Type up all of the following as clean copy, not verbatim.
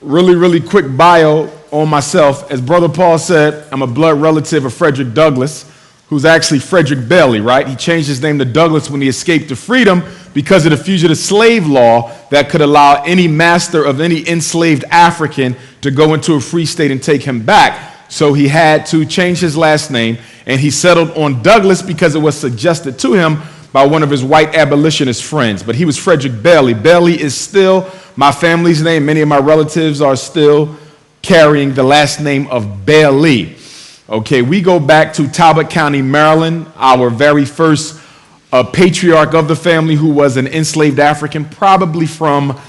really quick bio on myself. As Brother Paul said, I'm a blood relative of Frederick Douglass, who's actually Frederick Bailey, right? He changed his name to Douglass when he escaped to freedom because of the fugitive slave law that could allow any master of any enslaved African to go into a free state and take him back. So he had to change his last name, and he settled on Douglass because it was suggested to him by one of his white abolitionist friends. But he was Frederick Bailey. Bailey is still my family's name. Many of my relatives are still carrying the last name of Bailey. Okay, we go back to Talbot County, Maryland, our very first patriarch of the family who was an enslaved African, probably from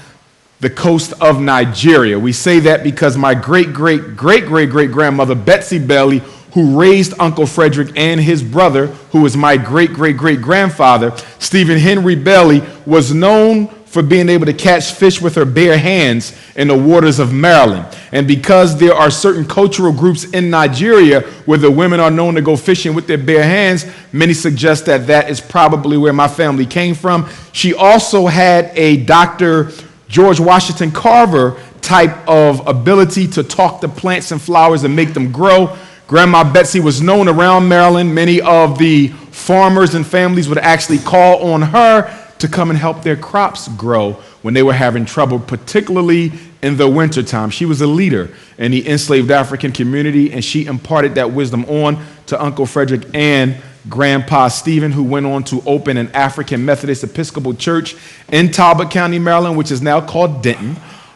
the coast of Nigeria. We say that because my great-great-great-great-great-grandmother, Betsy Bailey, who raised Uncle Frederick and his brother, who was my great-great-great-grandfather, Stephen Henry Bailey, was known for being able to catch fish with her bare hands in the waters of Maryland. And because there are certain cultural groups in Nigeria where the women are known to go fishing with their bare hands, many suggest that that is probably where my family came from. She also had a Dr. George Washington Carver type of ability to talk to plants and flowers and make them grow. Grandma Betsy was known around Maryland. Many of the farmers and families would actually call on her to come and help their crops grow when they were having trouble, particularly in the wintertime. She was a leader in the enslaved African community, and she imparted that wisdom on to Uncle Frederick and Grandpa Stephen, who went on to open an African Methodist Episcopal church in Talbot County, Maryland, which is now called Denton.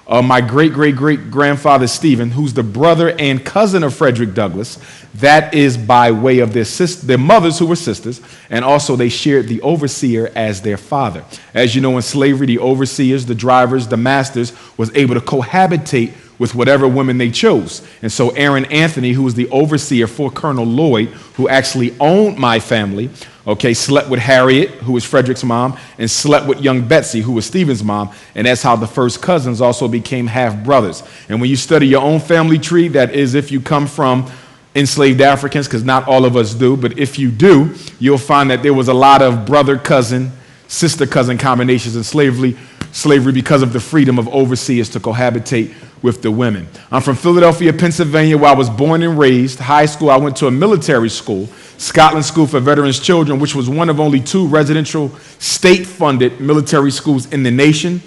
My great-great-great-grandfather Stephen, who's the brother and cousin of Frederick Douglass, that is by way of their mothers who were sisters, and also they shared the overseer as their father. As you know, in slavery, the overseers, the drivers, the masters was able to cohabitate with whatever women they chose. And so Aaron Anthony, who was the overseer for Colonel Lloyd, who actually owned my family, okay, slept with Harriet, who was Frederick's mom, and slept with young Betsy, who was Stephen's mom, and that's how the first cousins also became half-brothers. And when you study your own family tree, that is if you come from enslaved Africans, because not all of us do, but if you do, you'll find that there was a lot of brother-cousin, sister-cousin combinations in slavery because of the freedom of overseers to cohabitate with the women. I'm from Philadelphia, Pennsylvania, where I was born and raised. High school, I went to a military school, Scotland School for Veterans Children, which was one of only 2 residential state-funded military schools in the nation.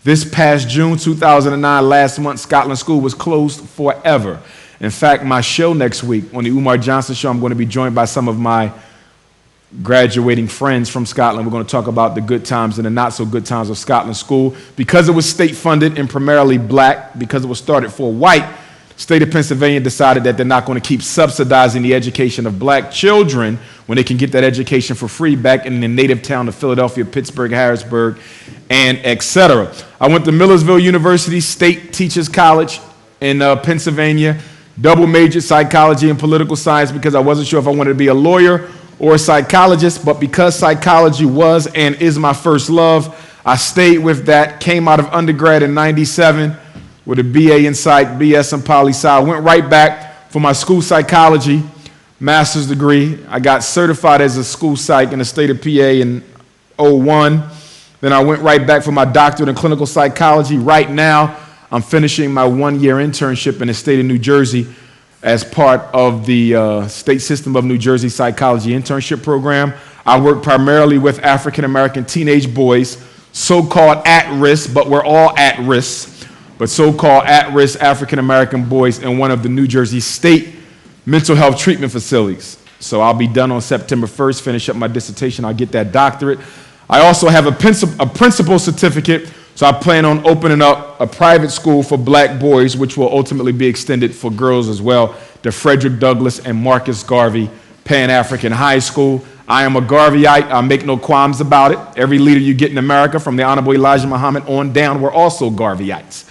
This past June 2009, last month, Scotland School was closed forever. In fact, my show next week, on the Umar Johnson Show, I'm going to be joined by some of my graduating friends from Scotland. We're going to talk about the good times and the not so good times of Scotland School. Because it was state funded and primarily black, because it was started for white, the state of Pennsylvania decided that they're not going to keep subsidizing the education of black children when they can get that education for free back in the native town of Philadelphia, Pittsburgh, Harrisburg, and etc. I went to Millersville University State Teachers College in Pennsylvania, double majored psychology and political science because I wasn't sure if I wanted to be a lawyer or a psychologist, but because psychology was and is my first love, I stayed with that, came out of undergrad in 97 with a BA in psych, BS in poli-sci. I went right back for my school psychology master's degree. I got certified as a school psych in the state of PA in 01. Then I went right back for my doctorate in clinical psychology. Right now, I'm finishing my 1-year internship in the state of New Jersey as part of the state system of New Jersey psychology internship program. I work primarily with African-American teenage boys, so-called at risk, but we're all at risk, but so-called at-risk African-American boys in one of the New Jersey state mental health treatment facilities. So I'll be done on September 1st, finish up my dissertation, I'll get that doctorate. I also have a principal certificate, so I plan on opening up a private school for black boys, which will ultimately be extended for girls as well, the Frederick Douglass and Marcus Garvey Pan-African High School. I am a Garveyite. I make no qualms about it. Every leader you get in America, from the Honorable Elijah Muhammad on down, were also Garveyites.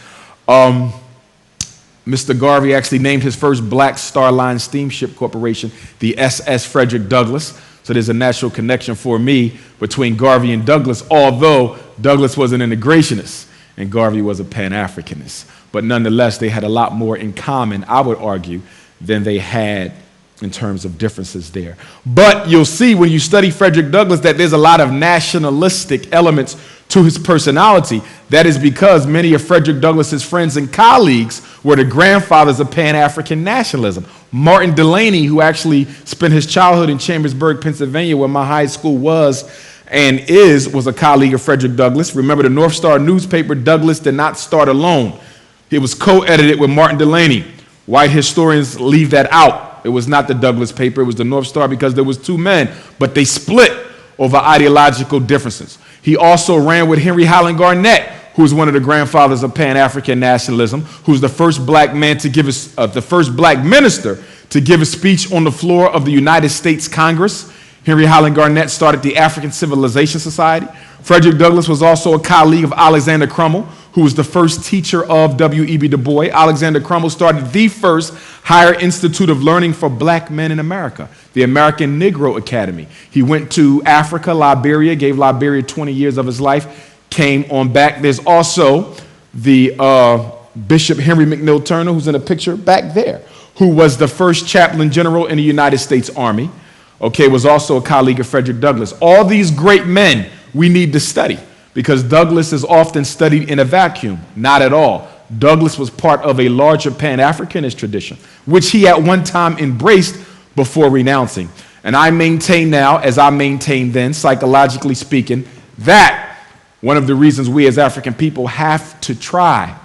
Mr. Garvey actually named his first black Star Line steamship corporation the SS Frederick Douglass. So there's a natural connection for me between Garvey and Douglass, although Douglass was an integrationist and Garvey was a Pan-Africanist. But nonetheless, they had a lot more in common, I would argue, than they had in terms of differences there. But you'll see when you study Frederick Douglass that there's a lot of nationalistic elements to his personality. That is because many of Frederick Douglass's friends and colleagues were the grandfathers of Pan-African nationalism. Martin Delany, who actually spent his childhood in Chambersburg, Pennsylvania, where my high school was a colleague of Frederick Douglass. Remember, the North Star newspaper, Douglass did not start alone. It was co-edited with Martin Delany. White historians leave that out. It was not the Douglass paper, it was the North Star, because there was two men, but they split over ideological differences. He also ran with Henry Highland Garnett, who was one of the grandfathers of Pan-African nationalism, who's the first black man to give the first black minister to give a speech on the floor of the United States Congress. Henry Highland Garnett started the African Civilization Society. Frederick Douglass was also a colleague of Alexander Crummell, who was the first teacher of W.E.B. Du Bois. Alexander Crummell started the first higher institute of learning for black men in America, the American Negro Academy. He went to Africa, Liberia, gave Liberia 20 years of his life, came on back. There's also the Bishop Henry McNeill Turner, who's in a picture back there, who was the first chaplain general in the United States Army, was also a colleague of Frederick Douglass. All these great men we need to study, because Douglass is often studied in a vacuum. Not at all. Douglass was part of a larger Pan-Africanist tradition, which he at one time embraced before renouncing. And I maintain now, as I maintained then, psychologically speaking, that one of the reasons we as African people have to try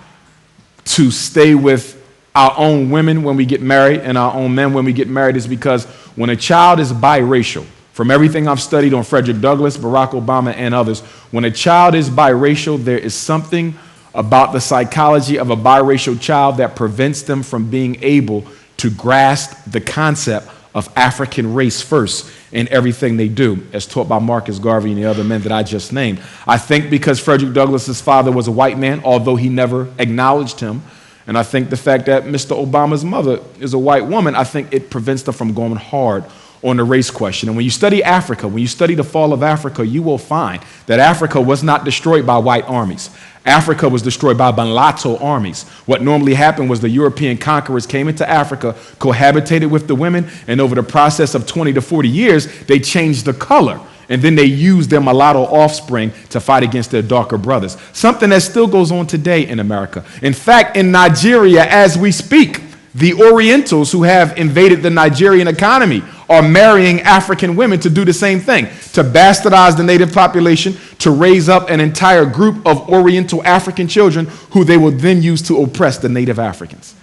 to stay with our own women when we get married and our own men when we get married is because when a child is biracial, from everything I've studied on Frederick Douglass, Barack Obama, and others, when a child is biracial, there is something about the psychology of a biracial child that prevents them from being able to grasp the concept of African race first in everything they do, as taught by Marcus Garvey and the other men that I just named. I think because Frederick Douglass's father was a white man, although he never acknowledged him, and I think the fact that Mr. Obama's mother is a white woman, I think it prevents them from going hard on the race question. And when you study Africa, when you study the fall of Africa, you will find that Africa was not destroyed by white armies. Africa was destroyed by mulatto armies. What normally happened was the European conquerors came into Africa, cohabitated with the women, and over the process of 20 to 40 years, they changed the color. And then they used their mulatto offspring to fight against their darker brothers. Something that still goes on today in America. In fact, in Nigeria, as we speak, the Orientals who have invaded the Nigerian economy are marrying African women to do the same thing, to bastardize the native population, to raise up an entire group of Oriental African children who they will then use to oppress the native Africans.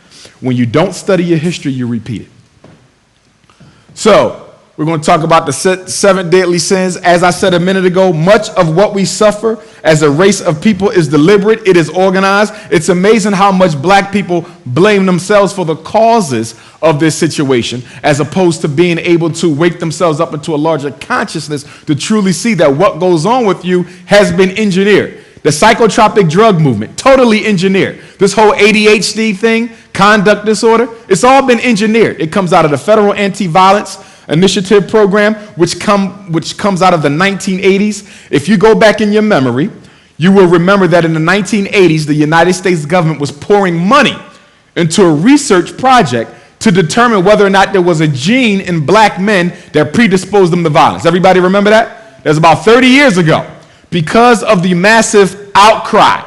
When you don't study your history, you repeat it. So, we're going to talk about the 7 deadly sins. As I said a minute ago, much of what we suffer as a race of people is deliberate. It is organized. It's amazing how much black people blame themselves for the causes of this situation, as opposed to being able to wake themselves up into a larger consciousness to truly see that what goes on with you has been engineered. The psychotropic drug movement, totally engineered. This whole ADHD thing, conduct disorder, it's all been engineered. It comes out of the Federal Anti-Violence Initiative program, which comes out of the 1980s. If you go back in your memory, you will remember that in the 1980s, the United States government was pouring money into a research project to determine whether or not there was a gene in black men that predisposed them to violence. Everybody remember that? That was about 30 years ago. Because of the massive outcry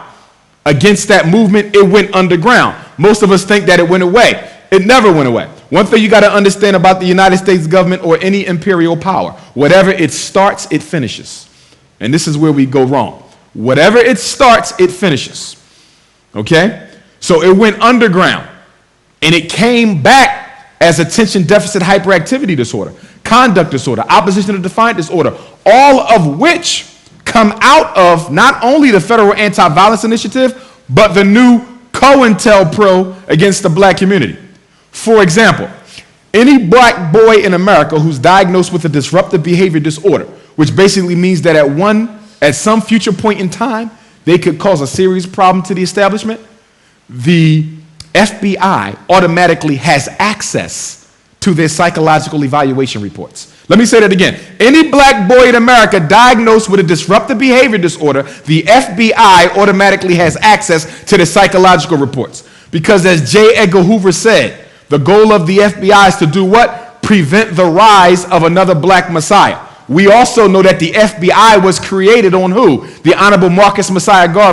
against that movement, it went underground. Most of us think that it went away. It never went away. One thing you got to understand about the United States government or any imperial power, whatever it starts, it finishes. And this is where we go wrong. Whatever it starts, it finishes. Okay? So it went underground. And it came back as attention deficit hyperactivity disorder, conduct disorder, opposition to defiant disorder, all of which come out of not only the Federal Anti-Violence Initiative, but the new COINTELPRO against the black community. For example, any black boy in America who's diagnosed with a disruptive behavior disorder, which basically means that at some future point in time, they could cause a serious problem to the establishment, the FBI automatically has access to their psychological evaluation reports. Let me say that again. Any black boy in America diagnosed with a disruptive behavior disorder, the FBI automatically has access to the psychological reports. Because as J. Edgar Hoover said, the goal of the FBI is to do what? Prevent the rise of another black messiah. We also know that the FBI was created on who? The Honorable Marcus Messiah Garvey.